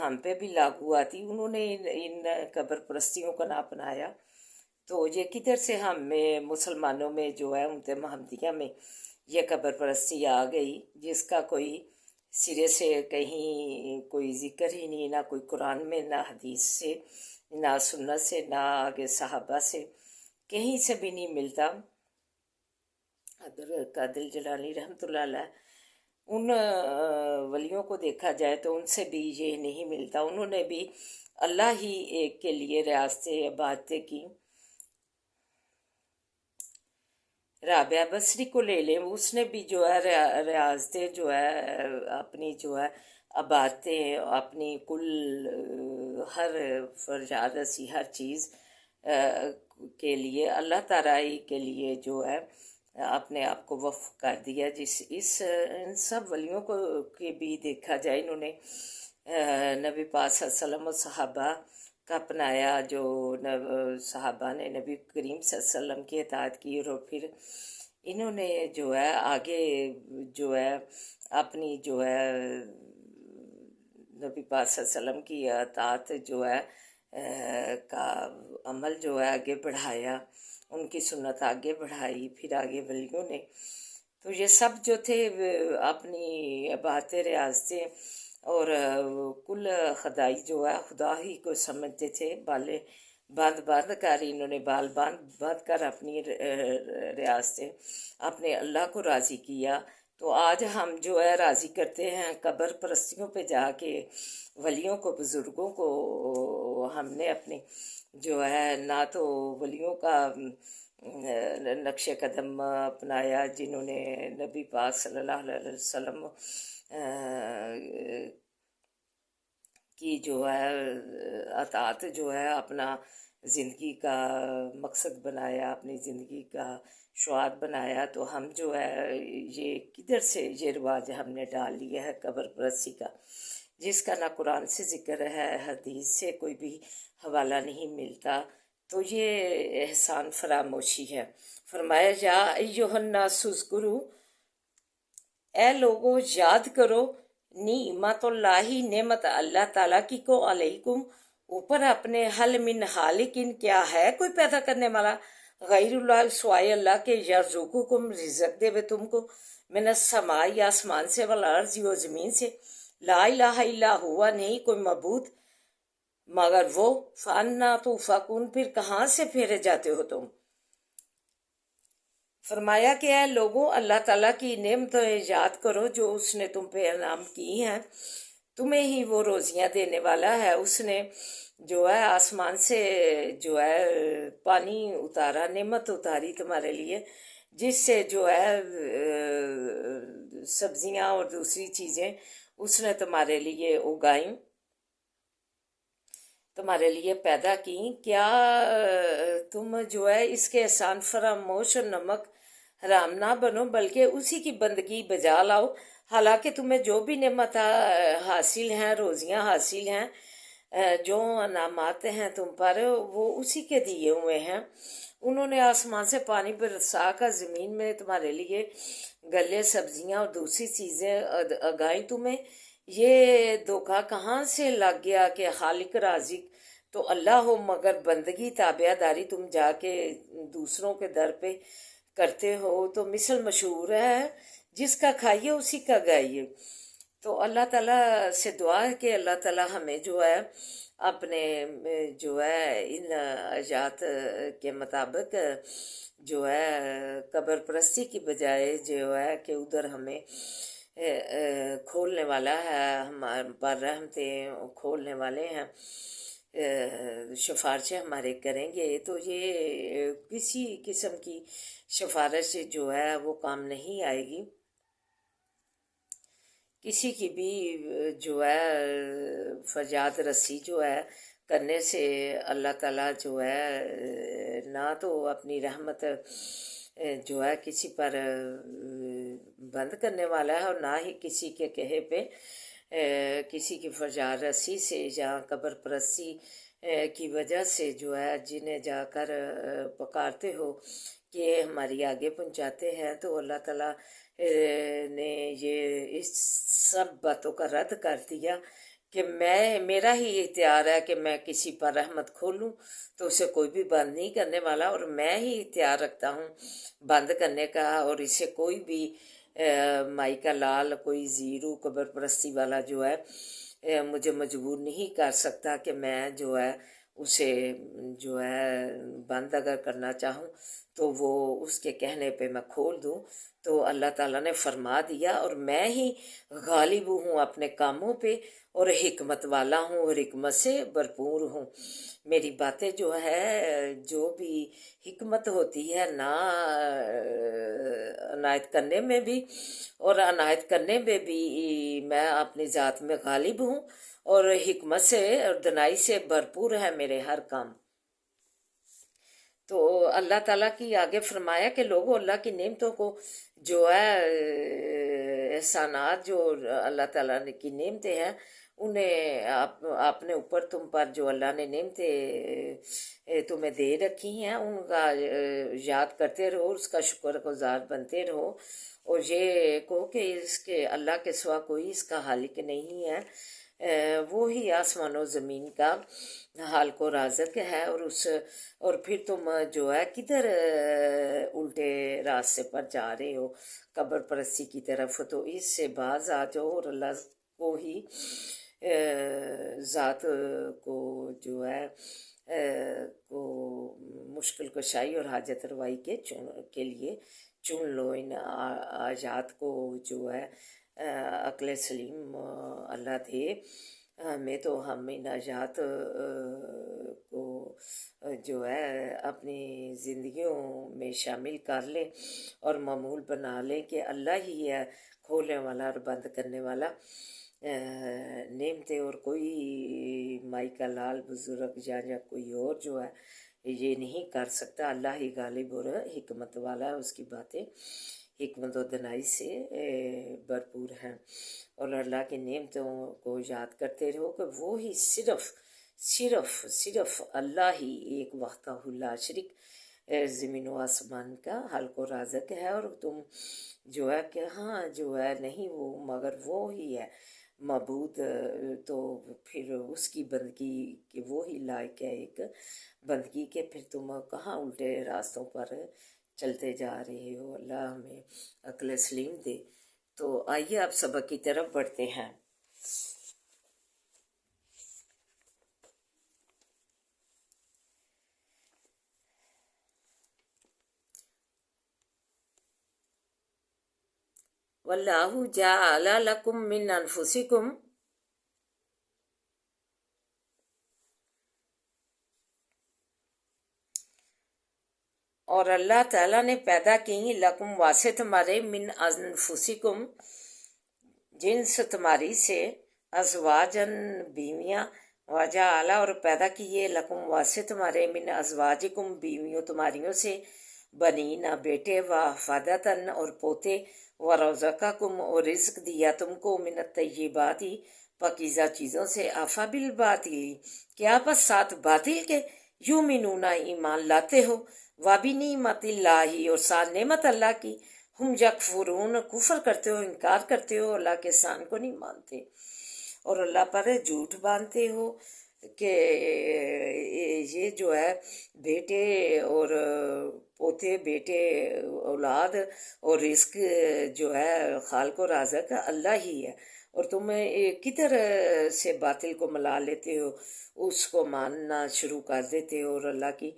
ہم پہ بھی لاگو آتی، انہوں نے ان قبر پرستیوں کا نہ اپنایا، تو یہ کدھر سے ہم میں مسلمانوں میں جو ہے امت محمدیہ میں یہ قبر پرستی آ گئی، جس کا کوئی سرے سے کہیں کوئی ذکر ہی نہیں، نہ کوئی قرآن میں، نہ حدیث سے، نہ سنت سے، نہ آگے صحابہ سے، کہیں سے بھی نہیں ملتا۔ حضرت قادر جیلانی رحمۃ اللہ علیہ، ان ولیوں کو دیکھا جائے تو ان سے بھی یہ نہیں ملتا، انہوں نے بھی اللہ ہی ایک کے لیے ریاستیں عبادتیں کی۔ رابعہ بصری کو لے لیں، اس نے بھی جو ہے ریاستیں جو ہے اپنی جو ہے عبادتیں، اپنی کل ہر فرجات رسی ہر چیز کے لیے اللہ تعالیٰ کے لیے جو ہے اپنے آپ کو وقف کر دیا۔ ان سب ولیوں کو کے بھی دیکھا جائے، انہوں نے نبی پاک صلی اللہ علیہ وسلم و صحابہ کا اپنایا، جو صحابہ نے نبی کریم صلی اللہ علیہ وسلم کی اطاعت کی، اور پھر انہوں نے جو ہے آگے جو ہے اپنی جو ہے نبی پاک صلی اللہ علیہ وسلم کی اطاعت جو ہے کا عمل جو ہے آگے بڑھایا، ان کی سنت آگے بڑھائی، پھر آگے ولیوں نے۔ تو یہ سب جو تھے اپنی عبادتیں، ریاضتیں اور کل خدائی جو ہے خدا ہی کو سمجھتے تھے، بالے باندھ کر انہوں نے بال باندھ کر اپنی ریاضتیں اپنے اللہ کو راضی کیا۔ تو آج ہم جو ہے راضی کرتے ہیں قبر پرستیوں پہ جا کے، ولیوں کو، بزرگوں کو ہم نے اپنی جو ہے نہ تو ولیوں کا نقش قدم اپنایا جنہوں نے نبی پاک صلی اللہ علیہ وسلم کی جو ہے اطاعت جو ہے اپنا زندگی کا مقصد بنایا، اپنی زندگی کا شعار بنایا، تو ہم جو ہے یہ کدھر سے یہ رواج ہم نے ڈال لیا ہے قبر پرستی کا، جس کا نہ قرآن سے ذکر ہے، حدیث سے کوئی بھی حوالہ نہیں ملتا۔ تو یہ احسان فراموشی ہے۔ فرمایا یا ایھا الناس اذکروا، اے لوگوں یاد کرو نعمت اللہ، نعمت اللہ تعالیٰ کی کو علیکم اوپر اپنے، حل من خالقین، کیا ہے کوئی پیدا کرنے والا غیر اللہ سوائے اللہ کے، یرزقکم رزق دے وے تم کو، من السماء آسمان سے، والارض و زمین سے، لا الہ الا ہوا نہیں کوئی معبود مگر وہ، فانا تؤفکون پھر کہاں سے پھیرے جاتے ہو تم۔ فرمایا کہ اے لوگوں اللہ تعالیٰ کی نعمتیں یاد کرو جو اس نے تم پہ انعام کی ہیں، تمہیں ہی وہ روزیاں دینے والا ہے، اس نے جو ہے آسمان سے جو ہے پانی اتارا، نعمت اتاری تمہارے لیے، جس سے جو ہے سبزیاں اور دوسری چیزیں اس نے تمہارے لیے اگائیں، تمہارے لیے پیدا کی۔ کیا تم جو ہے اس کے احسان فراموش اور نمک حرام نہ بنو، بلکہ اسی کی بندگی بجا لاؤ، حالانکہ تمہیں جو بھی نعمت حاصل ہیں، روزیاں حاصل ہیں، جو انعامات ہیں تم پر، وہ اسی کے دیے ہوئے ہیں۔ انہوں نے آسمان سے پانی برسا کر زمین میں تمہارے لیے گلے، سبزیاں اور دوسری چیزیں اگائیں، تمہیں یہ دھوکہ کہاں سے لگ گیا کہ خالق رازق تو اللہ ہو، مگر بندگی تابع داری تم جا کے دوسروں کے در پہ کرتے ہو۔ تو مثل مشہور ہے، جس کا کھائیے اسی کا گائیے۔ تو اللہ تعالیٰ سے دعا ہے کہ اللہ تعالیٰ ہمیں جو ہے اپنے جو ہے ان آیات کے مطابق جو ہے قبر پرستی کی بجائے جو ہے کہ ادھر ہمیں کھولنے والا ہے، ہمارے پر رحمتیں کھولنے والے ہیں، سفارشیں ہمارے کریں گے، تو یہ کسی قسم کی سفارش جو ہے وہ کام نہیں آئے گی، کسی کی بھی جو ہے فریاد رسی جو ہے کرنے سے اللہ تعالیٰ جو ہے نہ تو اپنی رحمت جو ہے کسی پر بند کرنے والا ہے، اور نہ ہی کسی کے کہے پہ کسی کی فریاد رسی سے یا قبر پرستی کی وجہ سے جو ہے جنہیں جا کر پکارتے ہو کہ ہماری آگے پہنچاتے ہیں، تو اللہ تعالیٰ نے یہ اس سب باتوں کا رد کر دیا کہ میرا ہی اختیار ہے کہ میں کسی پر رحمت کھولوں تو اسے کوئی بھی بند نہیں کرنے والا، اور میں ہی اختیار رکھتا ہوں بند کرنے کا، اور اسے کوئی بھی مائی کا لال، کوئی زیرو قبر پرستی والا جو ہے مجھے مجبور نہیں کر سکتا کہ میں جو ہے اسے جو ہے بند اگر کرنا چاہوں تو وہ اس کے کہنے پہ میں کھول دوں۔ تو اللہ تعالیٰ نے فرما دیا، اور میں ہی غالب ہوں اپنے کاموں پہ، اور حکمت والا ہوں، اور حکمت سے بھرپور ہوں۔ میری باتیں جو ہے جو بھی حکمت ہوتی ہے نا عنایت کرنے میں بھی اور عنایت کرنے میں بھی میں اپنی ذات میں غالب ہوں، اور حکمت سے اور دانائی سے بھرپور ہے میرے ہر کام۔ تو اللہ تعالیٰ کی آگے فرمایا کہ لوگوں اللہ کی نعمتوں کو جو ہے احسانات جو اللہ تعالیٰ کی نعمتیں ہیں انہیں اپنے اوپر تم پر جو اللہ نے نعمتیں تمہیں دے رکھی ہیں ان کا یاد کرتے رہو، اس کا شکر گزار بنتے رہو، اور یہ کہو کہ اس کے اللہ کے سوا کوئی اس کا خالق نہیں ہے، وہی آسمان و زمین کا حالق و رازق ہے، اور پھر تم جو ہے کدھر الٹے راستے پر جا رہے ہو قبر پرستی کی طرف، تو اس سے باز آ جاؤ اور اللہ کو ہی ذات کو جو ہے کو مشکل کشائی اور حاجت روائی کے لیے چن لو۔ ان آیات کو جو ہے عقل سلیم اللہ دے ہمیں، تو ہم ان آیات کو جو ہے اپنی زندگیوں میں شامل کر لیں اور معمول بنا لیں کہ اللہ ہی ہے کھولنے والا اور بند کرنے والا نعمتیں، اور کوئی مائی کا لال بزرگ یا کوئی اور جو ہے یہ نہیں کر سکتا۔ اللہ ہی غالب اور حکمت والا ہے، اس کی باتیں حکمت و دانائی سے بھرپور ہیں، اور اللہ کی نعمتوں کو یاد کرتے رہو کہ وہ ہی صرف اللہ ہی ایک وحدہ لا شریک زمین و آسمان کا خالق و رازق ہے، اور تم جو ہے کہ ہاں جو ہے نہیں وہ مگر وہ ہی ہے معبود، تو پھر اس کی بندگی کہ وہ ہی لائق ہے ایک بندگی کے، پھر تم کہاں الٹے راستوں پر چلتے جا رہے ہو۔ اللہ ہمیں عقل سلیم دے۔ تو آئیے آپ سبق کی طرف بڑھتے ہیں۔ وَاللَّهُ جَعَلَ لَكُم مِّنْ أَنفُسِكُم، اور اللہ تعالیٰ نے پیدا کی لکم واسطے تمہارے من انفسکم جنس تمہاری سے، ازواجن بیویاں، وجعل اور پیدا کیے لکم واسطے تمہارے من ازواجکم بیویوں تمہاریوں سے، بنین بیٹے، وحفدتن اور پوتے، ورزقکم اور رزق دیا تم کو من الطیبات پاکیزہ چیزوں سے، افا بالباطل کیا بس ساتھ باطل کے، یومنون ایمان لاتے ہو، وبنعمت اللہ اور ساتھ نعمت اللہ کی، ہم یکفرون کفر کرتے ہو، انکار کرتے ہو، اللہ کے احسان کو نہیں مانتے اور اللہ پر جھوٹ باندھتے ہو کہ یہ جو ہے بیٹے اور پوتے، بیٹے اولاد اور رزق جو ہے خالق و رازق اللہ ہی ہے، اور تم کدھر سے باطل کو ملا لیتے ہو، اس کو ماننا شروع کر دیتے ہو اور اللہ کی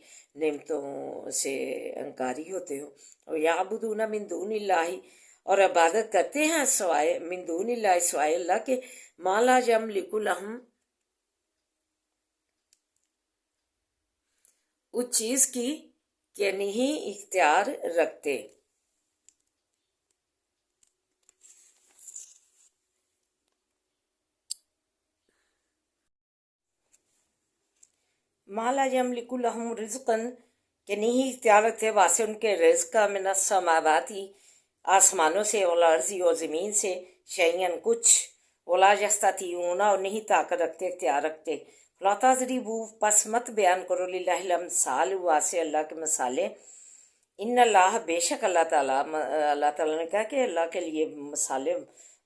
نعمتوں سے انکاری ہوتے ہو۔ اور یعبدون من دون اللہ اور عبادت کرتے ہیں سوائے من دون اللہ سوائے اللہ کے، ما لا یملک لہم اس چیز کی کہ نہیں اختیار رکھتے۔ ما لا یملک لہم رزقا کہ نہیں اختیار رکھتے واسطے ان کے رزق کا، من السماواتی آسمانوں سے، والارض اور زمین سے، شیئن کچھ، ولا یستطیعون اور نہیں طاقت رکھتے اختیار رکھتے، لا تضربوا پس مت بیان کرو للہ الامثال واسطے اللہ کے مثالیں، ان اللہ بے شک اللہ تعالیٰ نے کہا کہ اللہ کے لیے مثالیں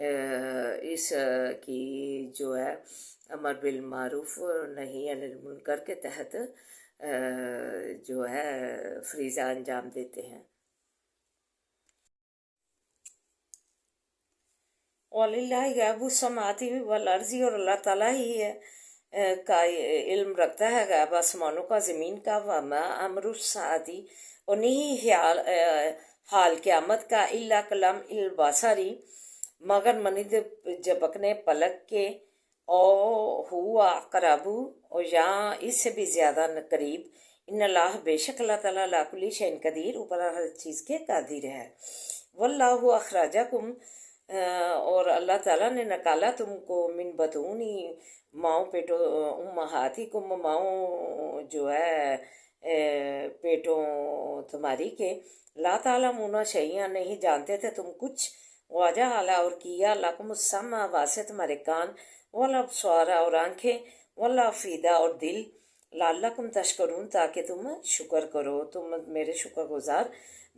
اس کی جو ہے امر بالمعروف نہی عن المنکر کے تحت جو ہے فریضہ انجام دیتے ہیں۔ وَلِلَّهِ غیب السماوات والارض، اور اللہ تعالیٰ ہی ہے کا علم رکھتا ہے غیب آسمانوں کا زمین کا، وما امر الساعتی، اور نہیں حال قیامت کا، الا کلم البصری، مگر منید جھپکنے پلک کے، او ہوا اقرب، اور یہاں اس سے بھی زیادہ قریب، ان اللہ، بے شک اللہ تعالیٰ، علی کل شیء قدیر، اوپر ہر چیز کے قادر ہے۔ واللہ اخرجکم، اور اللہ تعالیٰ نے نکالا تم کو، من بطونی، ماؤں پیٹوں، امہاتکم، ماؤں جو ہے پیٹوں تمہاری کے، لا تعلمون شیئا، نہیں جانتے تھے تم کچھ، وجعل، اور کیا، لکم السمع، واسطے تمہارے کان، والابصار، اور آنکھیں، والافئدہ، اور دل، لعلکم تشکرون، تاکہ تم شکر کرو، تم میرے شکر گزار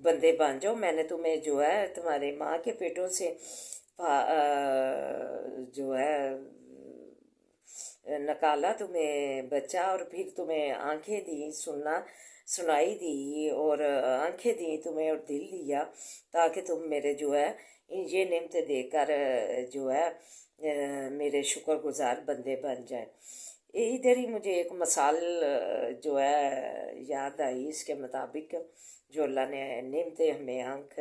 بندے بن جاؤ۔ میں نے تمہیں جو ہے تمہارے ماں کے پیٹوں سے جو ہے نکالا تمہیں بچہ، اور پھر تمہیں آنکھیں دی، سنائی دی، اور آنکھیں دی تمہیں، اور دل دیا، تاکہ تم میرے جو ہے یہ نعمتیں دے کر جو ہے میرے شکر گزار بندے بن جائیں۔ ادھر ہی مجھے ایک مثال جو ہے یاد آئی، اس کے مطابق جو اللہ نے نعمتیں ہمیں آنکھ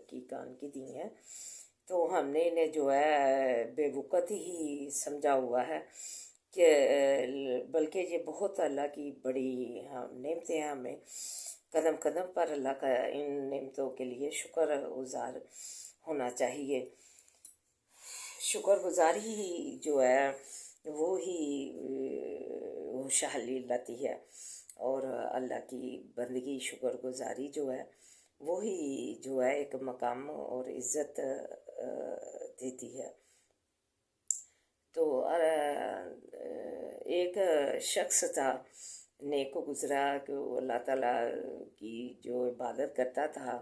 کی، کان کی دی ہیں، تو ہم نے انہیں جو ہے بے وقت ہی سمجھا ہوا ہے کہ بلکہ یہ بہت اللہ کی بڑی نعمتیں ہیں، ہمیں قدم قدم پر اللہ کا ان نعمتوں کے لیے شکر گزار ہونا چاہیے۔ شکر گزار ہی جو ہے وہی خوشحالی لاتی ہے، اور اللہ کی بندگی، شکر گزاری جو ہے وہی جو ہے ایک مقام اور عزت دیتی ہے۔ تو ایک شخص تھا نیک و گزرا، کہ وہ اللہ تعالیٰ کی جو عبادت کرتا تھا،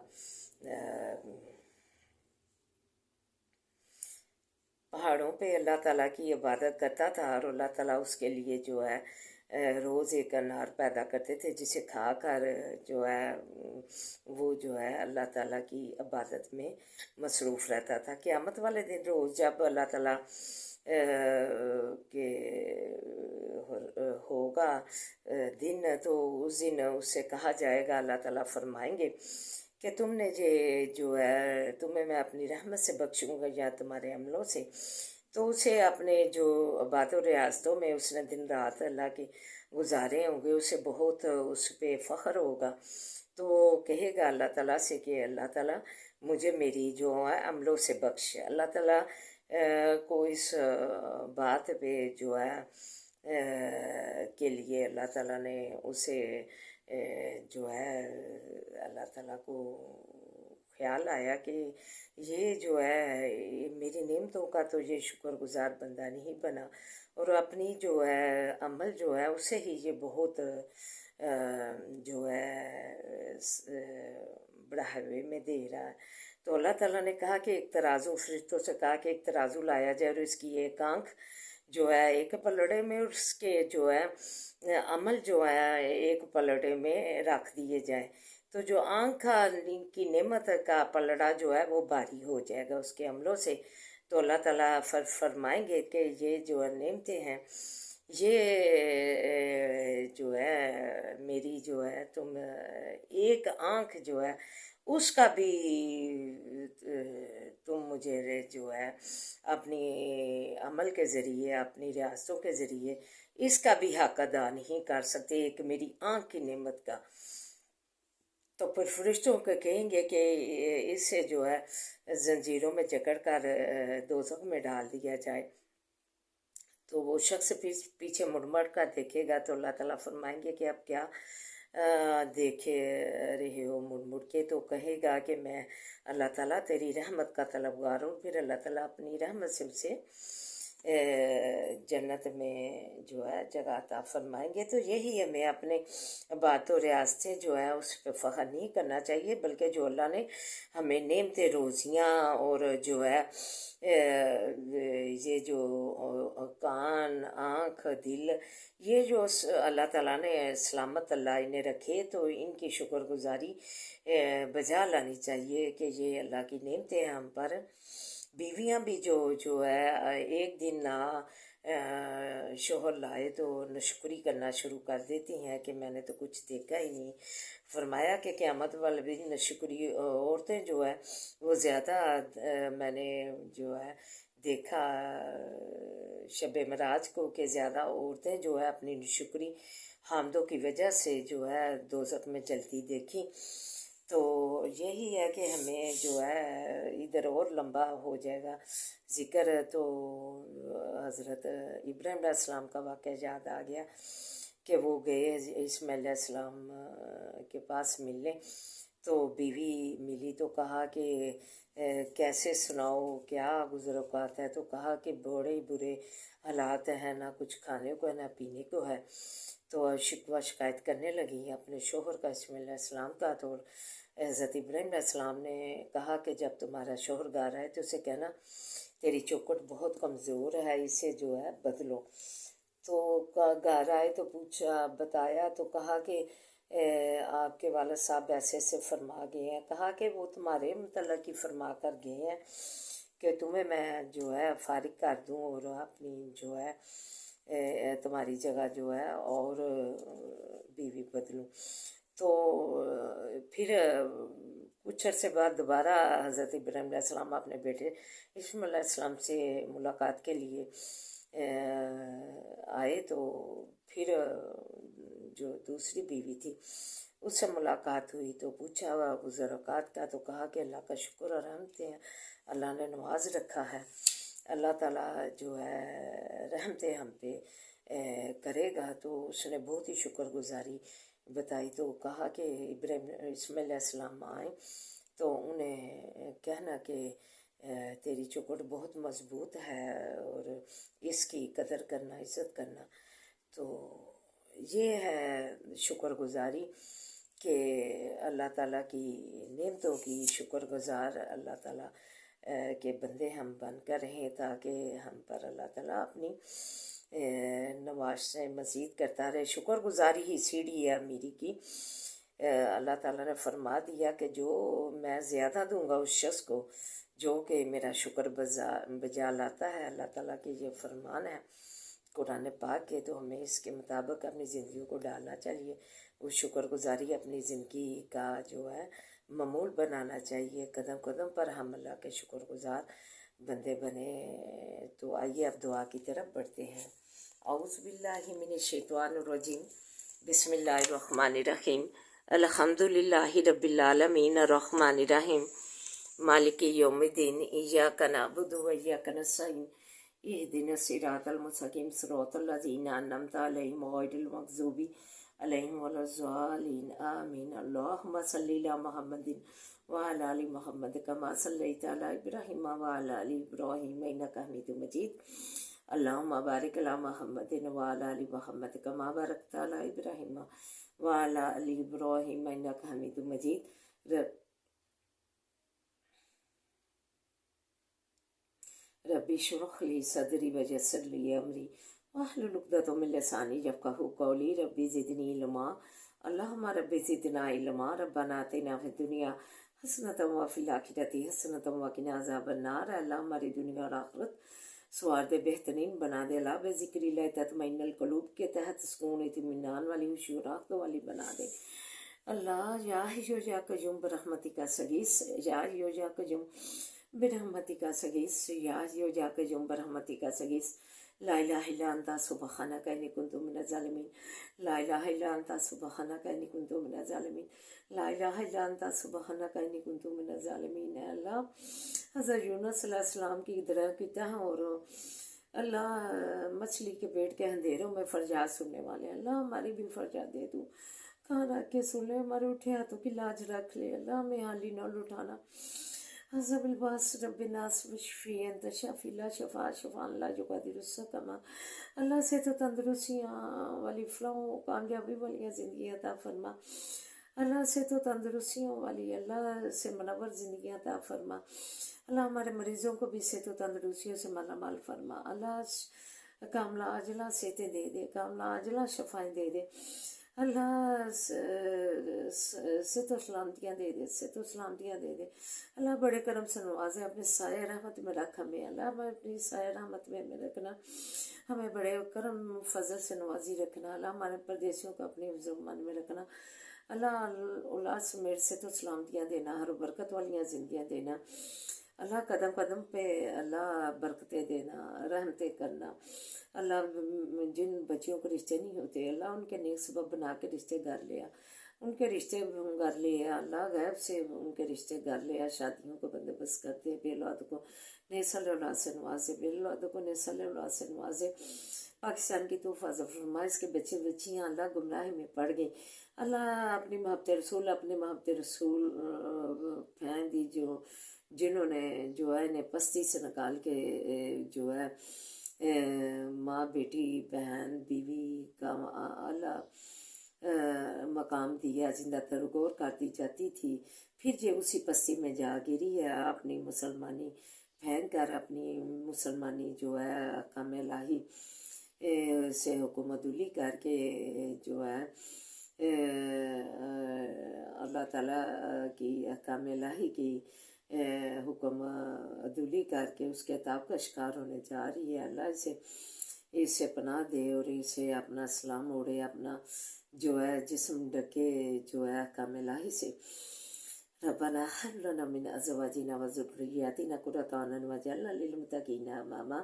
پہاڑوں پہ اللہ تعالیٰ کی عبادت کرتا تھا، اور اللہ تعالیٰ اس کے لیے جو ہے روز ایک انار پیدا کرتے تھے، جسے کھا کر جو ہے وہ جو ہے اللہ تعالیٰ کی عبادت میں مصروف رہتا تھا۔ قیامت والے دن روز جب اللہ تعالیٰ کے ہوگا دن، تو اس دن اس سے کہا جائے گا، اللہ تعالیٰ فرمائیں گے کہ تم نے جو ہے تمہیں میں اپنی رحمت سے بخشوں گا یا تمہارے عملوں سے، تو اسے اپنے جو عبادت و ریاضتوں میں اس نے دن رات اللہ کے گزارے ہوں گے، اسے بہت اس پہ فخر ہوگا، تو وہ کہے گا اللہ تعالیٰ سے کہ اللہ تعالیٰ مجھے میری جو ہے عملوں سے بخش۔ اللہ تعالیٰ کو اس بات پہ جو ہے کے لیے اللہ تعالیٰ نے اسے جو ہے اللہ تعالیٰ کو خیال آیا کہ یہ جو ہے میری نعمتوں کا تو یہ شکر گزار بندہ نہیں بنا، اور اپنی جو ہے عمل جو ہے اسے ہی یہ بہت جو ہے بڑھاوے میں دے رہا ہے۔ تو اللہ تعالیٰ نے کہا کہ ایک ترازو، فرشتوں سے کہا کہ ایک ترازو لایا جائے، اور اس کی ایک آنکھ جو ہے ایک پلڑے میں، اور اس کے جو ہے عمل جو ہے ایک پلڑے میں رکھ دیے جائیں، تو جو آنکھ کی نعمت کا پلڑا جو ہے وہ بھاری ہو جائے گا اس کے عملوں سے۔ تو اللہ تعالیٰ فرمائیں گے کہ یہ جو نعمتیں ہیں، یہ جو ہے میری جو ہے تم ایک آنکھ جو ہے اس کا بھی تم مجھے جو ہے اپنی عمل کے ذریعے، اپنی ریاستوں کے ذریعے اس کا بھی حق ادا نہیں کر سکتے، ایک میری آنکھ کی نعمت کا۔ تو پھر فرشتوں کو کہیں گے کہ اس سے جو ہے زنجیروں میں جکڑ کر دوزخ میں ڈال دیا جائے۔ تو وہ شخص پیچھے مڑ کر دیکھے گا، تو اللہ تعالیٰ فرمائیں گے کہ اب کیا دیکھے رہے ہو مڑ کے؟ تو کہے گا کہ میں اللہ تعالیٰ تیری رحمت کا طلبگار ہوں۔ پھر اللہ تعالیٰ اپنی رحمت سے اسے جنت میں جو ہے جگہ عطا فرمائیں گے۔ تو یہی ہمیں اپنے بات و ریاض سے جو ہے اس پہ فخر نہیں کرنا چاہیے، بلکہ جو اللہ نے ہمیں نعمتیں، روزیاں اور جو ہے یہ جو کان، آنکھ، دل، یہ جو اللہ تعالیٰ نے سلامت اللہ انہیں رکھے، تو ان کی شکر گزاری بجا لانی چاہیے کہ یہ اللہ کی نعمتیں ہیں ہم پر۔ بیویاں بھی جو ہے ایک دن نہ شوہر لائے تو ناشکری کرنا شروع کر دیتی ہیں کہ میں نے تو کچھ دیکھا ہی نہیں۔ فرمایا کہ قیامت والے بھی ناشکری عورتیں جو ہے وہ زیادہ میں نے جو ہے دیکھا شب معراج کو کہ زیادہ عورتیں جو ہے اپنی ناشکری حامدوں کی وجہ سے جو ہے دوزخ میں جلتی دیکھی۔ تو یہی ہے کہ ہمیں جو ہے ادھر اور لمبا ہو جائے گا ذکر، تو حضرت ابراہیم علیہ السلام کا واقعہ یاد آ گیا کہ وہ گئے اسماعیل علیہ السلام کے پاس ملنے، تو بیوی ملی تو کہا کہ کیسے سناؤ، کیا گزر اوقات ہے؟ تو کہا کہ بڑے برے حالات ہیں، نہ کچھ کھانے کو ہے نہ پینے کو ہے۔ تو شکوہ شکایت کرنے لگی اپنے شوہر کا، اسماعیل علیہ السلام کا۔ تو حضرت ابراہیم علیہ السلام نے کہا کہ جب تمہارا شوہر گھر آئے تو اسے کہنا تیری چوکھٹ بہت کمزور ہے، اسے جو ہے بدلو۔ تو گھر آئے تو پوچھا، بتایا تو کہا کہ آپ کے والد صاحب ایسے ایسے فرما گئے ہیں۔ کہا کہ وہ تمہارے متعلق ہی فرما کر گئے ہیں کہ تمہیں میں جو ہے فارغ کر دوں اور اپنی جو ہے تمہاری جگہ جو ہے اور بیوی بدلوں۔ تو پھر کچھ عرصے بعد دوبارہ حضرت ابراہیم علیہ السلام اپنے بیٹے اسماعیل علیہ السلام سے ملاقات کے لیے آئے، تو پھر جو دوسری بیوی تھی اس سے ملاقات ہوئی تو پوچھا گزر اوقات کا، تو کہا کہ اللہ کا شکر اور رحمتیں ہیں، اللہ نے نواز رکھا ہے، اللہ تعالیٰ جو ہے رحمتیں ہم پہ کرے گا۔ تو اس نے بہت ہی شکر گزاری بتائی، تو کہا کہ اسماعیل علیہ السلام آئیں تو انہیں کہنا کہ تیری چوکھٹ بہت مضبوط ہے اور اس کی قدر کرنا، عزت کرنا۔ تو یہ ہے شکر گزاری کہ اللہ تعالیٰ کی نعمتوں کی شکر گزار اللہ تعالیٰ کے بندے ہم بن کر رہیں، تاکہ ہم پر اللہ تعالیٰ اپنی نواز سے مزید کرتا رہے۔ شکر گزاری ہی سیڑھی ہے امیری کی۔ اللہ تعالیٰ نے فرما دیا کہ جو میں زیادہ دوں گا اس شخص کو جو کہ میرا شکر بجا لاتا ہے۔ اللہ تعالیٰ کے یہ فرمان ہے قرآن پاک کے، تو ہمیں اس کے مطابق اپنی زندگیوں کو ڈالنا چاہیے، وہ شکر گزاری اپنی زندگی کا جو ہے معمول بنانا چاہیے۔ قدم قدم پر ہم اللہ کے شکر گزار بندے بنے۔ تو آئیے اب دعا کی طرف بڑھتے ہیں۔ اعوذ باللہ من الشیطان الرجیم، بسم اللہ الرحمن الرحیم، الحمد للہ رب العالمین، الرحمن الرحیم، مالک یوم الدین، ایاک نعبد و ایاک نستعین، اہدنا الصراط المستقیم، صراط الذین انعمت علیہم غیر المغضوب علیہم ولا الضالین، آمین۔ اللہم صلی علی محمد وعلی آل محمد کما صلیت علی ابراہیم وعلی آل ابراہیم انک حمید مجید، اللہم بارک علی محمد وعلی آل محمد کما بارکت علی ابراہیم وعلی آل ابراہیم انک حمید مجید۔ ربی اشرح لی صدری ویسر لی امری واحلل عقدۃ من لسانی یفقہوا قولی، ربی زدنی علما، اللہم ربی زدنا علما، ربنا آتنا فی الدنیا حسنۃ وفی الآخرۃ حسنۃ وقنا عذاب النار۔ اللہ ہماری دنیا اور آخرت سوار دے، بہترین بنا دے، اللہ بذکر اللہ تطمئن القلوب کے تحت سکون اطمینان والی خوشی و راحت والی بنا دے۔ اللہ یا حی یا قیوم برحمتک استغیث، یا حی یا قیوم برحمتک استغیث، یا حی یا قیوم برحمتک استغیث، لا الہ الا انت سبحانک انی کنت من الظالمین، لا الہ الا انت سبحانک انی کنت من الظالمین، لا الہ الا انت سبحانک انی کنت من الظالمین۔ اے اللہ حضرت یونس علیہ السلام کی درہ کی طرح اور اللہ مچھلی کے پیٹ کے اندھیروں میں فرجات سننے والے، اللہ ہماری بھی فرجات دے، تو کہاں رکھ کے سن لے، ہمارے اٹھے ہاتھوں کی لاج رکھ لے، اللہ ہمیں حالی نہ لٹانا، حسب الباس رب الناس وشفی انت شافی لا شفا شفا لا یغادر سقما. اللہ سے تو تندرستیاں والی فلاح کامیابی والی زندگی عطا فرما. اللہ سے تو تندرستیوں والی، اللہ سے منور زندگی عطا فرما. اللہ ہمارے مریضوں کو بھی صحت و تندرستیوں سے مالا مال فرما. اللہ کاملہ عاجلہ صحتیں دے دے، کاملہ عاجلہ شفائیں دے دے. اللہ صحت و سلامتیاں دے دے، صحت و سلامتیاں دے دے. اللہ بڑے کرم سے نوازے، اپنے سایہ رحمت میں رکھ ہمیں. اللہ ہمیں اپنی سایہ رحمت میں رکھنا، ہمیں بڑے کرم فضل سے نوازی رکھنا. اللہ ہمارے پردیسیوں کو اپنے حفظ و امان میں رکھنا. اللہ اولاد سمیت صحت و سلامتیاں دینا، ہر برکت والیاں زندگیاں دینا. اللہ قدم قدم پہ اللہ برکتیں دینا، رحمتیں کرنا. اللہ جن بچیوں کو رشتے نہیں ہوتے، اللہ ان کے نیک سبب بنا کے رشتے گھر لیا، ان کے رشتے گھر لیا. اللہ غیب سے ان کے رشتے گھر لیا. شادیوں کو بندوبست کرتے، بے اولاد کو نسل اولاد سے نوازے، بے اولاد کو نسل اولاد سے نوازے. پاکستان کی تو حفاظت فرما. اس کے بچے بچیاں اللہ گمراہی میں پڑ گئی. اللہ اپنی محبت رسول، اپنے محبت رسول پھینک دی جنہوں نے جو ہے انہیں پستی سے نکال کے جو ہے ماں بیٹی بہن بیوی کا اللہ مقام دیا، زندہ ترگور کر دی جاتی تھی. پھر یہ اسی پستی میں جا گری ہے، اپنی مسلمانی پھینک کر، اپنی مسلمانی جو ہے احکام الہی سے حکومت علی کر کے جو ہے اللہ تعالیٰ کی احکام الہی کی حکم عدولی کر کے اس کے عطاب کا شکار ہونے جا رہی ہے. اللہ اسے پناہ دے اور اسے اپنا سلام اوڑے، اپنا جو ہے جسم ڈکے جو ہے احکام الہی سے. ربنا هب لنا من ازواجنا وذرياتنا قرة اعين واجعلنا للمتقين اماما.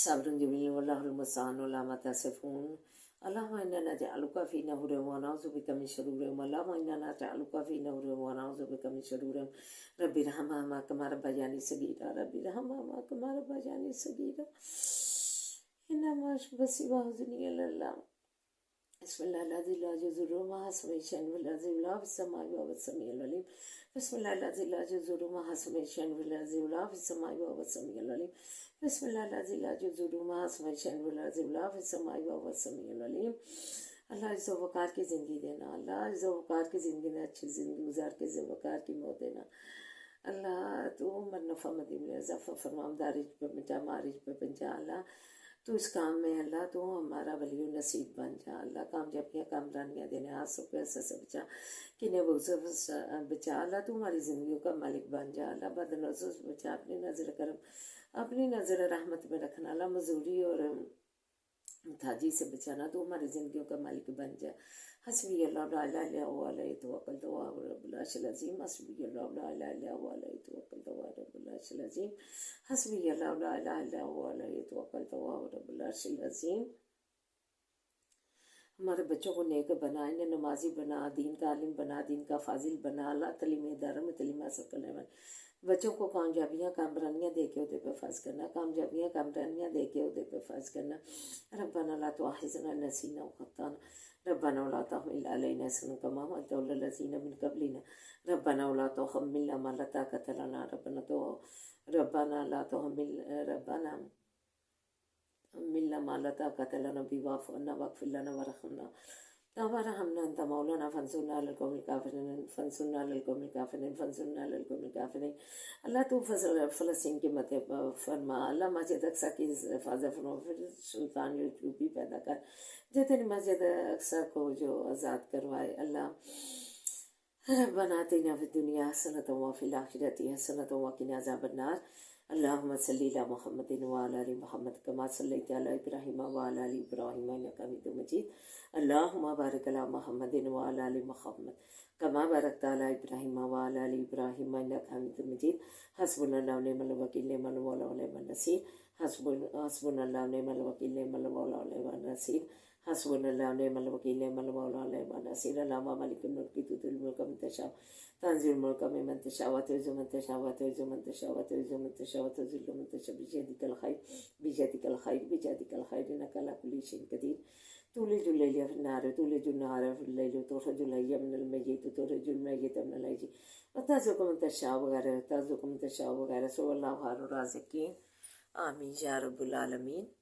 صبر جمیل واللہ المستعان علی ما تصفون. اللهم انا نجعلك في نحورهم ونعوذ بك من شرورهم. اللهم انا نجعلك في نحورهم ونعوذ بك من شرورهم. رب ارحمهما كما ربياني صغيرا، رب ارحمهما كما ربياني صغيرا. انما بصيبه حزني الا الله. بسم الله الذي لا يضر مع اسمه شيء والذي لا في السماء وهو السميع العليم. بسم الله الذي لا يضر مع اسمه شيء والذي لا في السماء وهو السميع العليم. بسم الله الذي لا يضر مع اسمه شيء والذي لا في السماء وهو السميع العليم. اللہ عز و وقار کی زندگی دینا، اللہ عز و وقار کی زندگی دینا، اچھی زندگی گزار کے عز و وقار کی موت دینا. اللہ تو عمر نفع مدیم میں اضافہ فرما، دارج پہ بچا، مارج پہ بچا. اللہ تو اس کام میں اللہ تو ہمارا ولی و نصیب بن جا. اللہ کامیابیاں کامرانیاں دینے، آنسوں پہ ایسا سے بچا، کنے بغض سے بچا. اللہ تو ہماری زندگیوں کا مالک بن جا. اللہ بد نظر سے بچا، اپنی نظر کرم، اپنی نظر رحمت میں رکھنا. اللہ مزوری اور تھاجی سے بچانا. تو ہماری زندگیوں کا مالک بن جا. حسبی اللہ لا الہ الا هو علیہ توکلت وهو رب العرش العظیم. حسبی اللہ لا الہ الا هو علیہ توکلت وهو رب العرش العظیم. حسبی اللہ لا الہ الا هو علیہ توکلت وهو رب العرش العظیم. ہمارے بچوں کو نیک بنا، انہیں نمازی بنا، دین کا عالم بنا، دین کا فاضل بنا. اللہ تعلیم اداروں میں تعلیم حاصل کرنے والے بچوں کو کامیابیاں کامرانیاں دے کے عہدے پہ فائز کرنا، کامیابیاں کامرانیاں دے کے عہدے پہ فائز کرنا. ربنا لا تؤاخذنا ان نسینا واخطانا، ربنا ولا تحمل علينا إصرا كما حملته على الذين من قبلنا، ربنا ولا تحملنا ما لا طاقة لنا، ربنا لا تحمل ربنا حملنا ما لا طاقة لنا به واعف عنا واغفر لنا وارحمنا وارحمنا أنت مولانا فانصرنا على القوم الكافرين، فانصرنا على القوم الكافرين، فانصرنا على القوم الكافرين. اللہ تو فلسطین کی مدد فرما. اللہ مسجد اقصی کی حفاظت فرما. پھر سلطان یعقوبی پیدا کر جو تیری مسجد اقصی کو جو آزاد کروائے. اللہ ربنا آتنا فی الدنیا حسنۃ وفی الآخرۃ حسنۃ وقنا عذاب النار. اللہم صلی علی محمد وعلی آل محمد کما صلیت علی ابراہیم وعلی آل ابراہیم انک حمید مجید. اللہم بارک علی محمد وعلی آل محمد کما بارکت علی ابراہیم وعلی آل ابراہیم انک حمید مجید. حسبنا اللہ ونعم الوکیل نعم المولا ونعم النصیر. حسبنا اللہ ونعم الوکیل نعم المولا ونعم النصیر. حسبنا اللہ ونعم الوکیل نعم المولا نعم النصیر اللہم مالک الملک تؤتی الملک من تشاء تنزع الملک ممن تشاء وتعز من تشاء وتعز من تشاء وتعز من تشاء وتذل من تشاء بيدك الخير بيدك الخير بيدك الخير إنك على كل شيء قدير تولج الليل في النهار تولج النهار في الليل وتخرج الحي من الميت وتخرج الميت من الحي وترزق من تشاء وغيره وترزق من تشاء وغيره سو اللہ خیر الرازقین آمین یا رب العالمین.